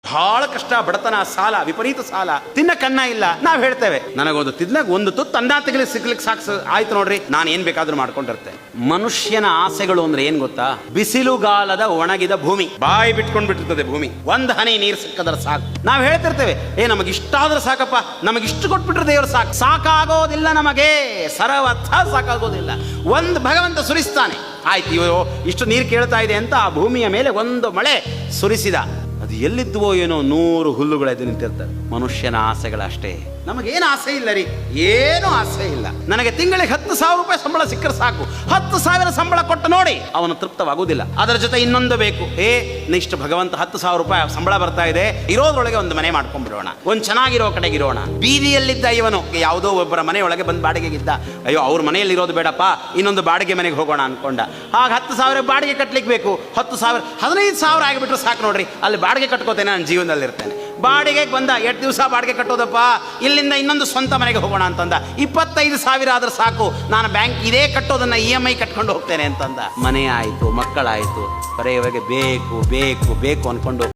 ಬಹಳ ಕಷ್ಟ, ಬಡತನ, ಸಾಲ, ವಿಪರೀತ ಸಾಲ, ತಿನ್ನಕ್ಕನ್ನ ಇಲ್ಲ. ನಾವ್ ಹೇಳ್ತೇವೆ ನನಗೊಂದು ತಿನ್ನಕ್ ಒಂದು ತುತ್ತು ಅನ್ನ ತೆಗಿಲಿಕ್ಕೆ ಸಿಗ್ಲಿಕ್ಕೆ ಸಾಕು ಆಯ್ತು ನೋಡ್ರಿ, ನಾನು ಏನ್ ಬೇಕಾದ್ರೂ ಮಾಡ್ಕೊಂಡಿರ್ತೇನೆ. ಮನುಷ್ಯನ ಆಸೆಗಳು ಅಂದ್ರೆ ಏನ್ ಗೊತ್ತಾ? ಬಿಸಿಲುಗಾಲದ ಒಣಗಿದ ಭೂಮಿ, ಬಾಯಿ ಬಿಟ್ಕೊಂಡ್ ಬಿಟ್ಟಿರ್ತದೆ ಭೂಮಿ. ಒಂದ್ ಹನಿ ನೀರು ಸಿಕ್ಕದ್ರೆ ಸಾಕು. ನಾವ್ ಹೇಳ್ತಿರ್ತೇವೆ ನಮಗಿಷ್ಟಾದ್ರೆ ಸಾಕಪ್ಪ, ನಮಗಿಷ್ಟು ಕೊಟ್ಬಿಟ್ರೆ ದೇವರು ಸಾಕು. ಸಾಕಾಗೋದಿಲ್ಲ, ನಮಗೆ ಸರ್ವಥ ಸಾಕಾಗೋದಿಲ್ಲ. ಒಂದು ಭಗವಂತ ಸುರಿಸ್ತಾನೆ, ಆಯ್ತು ಇವರು ಇಷ್ಟು ನೀರು ಕೇಳ್ತಾ ಇದೆ ಅಂತ ಆ ಭೂಮಿಯ ಮೇಲೆ ಒಂದು ಮಳೆ ಸುರಿಸಿದ. ಅದು ಎಲ್ಲಿದ್ದುವೋ ಏನೋ 100 ಹುಲ್ಲುಗಳೆದ್ದು ನಿಂತಿರ್ತವೆ. ಮನುಷ್ಯನ ಆಸೆಗಳಷ್ಟೇ. ನಮಗೇನು ಆಸೆ ಇಲ್ಲ ರೀ, ಏನು ಆಸೆ ಇಲ್ಲ. ನನಗೆ ತಿಂಗಳಿಗೆ 10,000 ರೂಪಾಯಿ ಸಂಬಳ ಸಿಕ್ಕರೆ ಸಾಕು. 10,000 ಸಂಬಳ ಕೊಟ್ಟು ನೋಡಿ ಅವನು ತೃಪ್ತವಾಗುವುದಿಲ್ಲ. ಅದರ ಜೊತೆ ಇನ್ನೊಂದು ಬೇಕು. ನೆಕ್ಸ್ಟ್ ಭಗವಂತ 10,000 ರೂಪಾಯಿ ಸಂಬಳ ಬರ್ತಾ ಇದೆ, ಇರೋದ್ರೊಳಗೆ ಒಂದು ಮನೆ ಮಾಡ್ಕೊಂಡ್ಬಿಡೋಣ, ಒಂದು ಚೆನ್ನಾಗಿರೋ ಕಡೆಗಿರೋಣ. ಬೀದಿಯಲ್ಲಿದ್ದ ಇವನು ಯಾವುದೋ ಒಬ್ಬರ ಮನೆಯೊಳಗೆ ಬಂದು ಬಾಡಿಗೆಗಿದ್ದ. ಅಯ್ಯೋ ಅವ್ರ ಮನೆಯಲ್ಲಿ ಇರೋದು ಬೇಡಪ್ಪ, ಇನ್ನೊಂದು ಬಾಡಿಗೆ ಮನೆಗೆ ಹೋಗೋಣ ಅನ್ಕೊಂಡ. ಆಗ 10,000 ಬಾಡಿಗೆ ಕಟ್ಲಿಕ್ಕೆ ಬೇಕು. 10,000 15,000 ಆಗಿಬಿಟ್ರೆ ಸಾಕು ನೋಡ್ರಿ, ಅಲ್ಲಿ ಬಾಡಿಗೆ ಕಟ್ಕೋತೇನೆ, ನಾನು ಜೀವನದಲ್ಲಿ ಇರ್ತೇನೆ. ಬಾಡಿಗೆಗೆ ಬಂದ 8 ದಿವಸ ಬಾಡಿಗೆ ಕಟ್ಟೋದಪ್ಪ, ಇಲ್ಲಿಂದ ಇನ್ನೊಂದು ಸ್ವಂತ ಮನೆಗೆ ಹೋಗೋಣ ಅಂತಂದ. 25,000 ಆದ್ರೆ ಸಾಕು, ನಾನು ಬ್ಯಾಂಕ್ ಇದೇ ಕಟ್ಟೋದನ್ನ EMI ಕಟ್ಕೊಂಡು ಹೋಗ್ತೇನೆ ಅಂತಂದ. ಮನೆ ಆಯಿತು, ಮಕ್ಕಳಾಯಿತು, ಬರೆಯುವಾಗ ಬೇಕು ಬೇಕು ಬೇಕು ಅನ್ಕೊಂಡು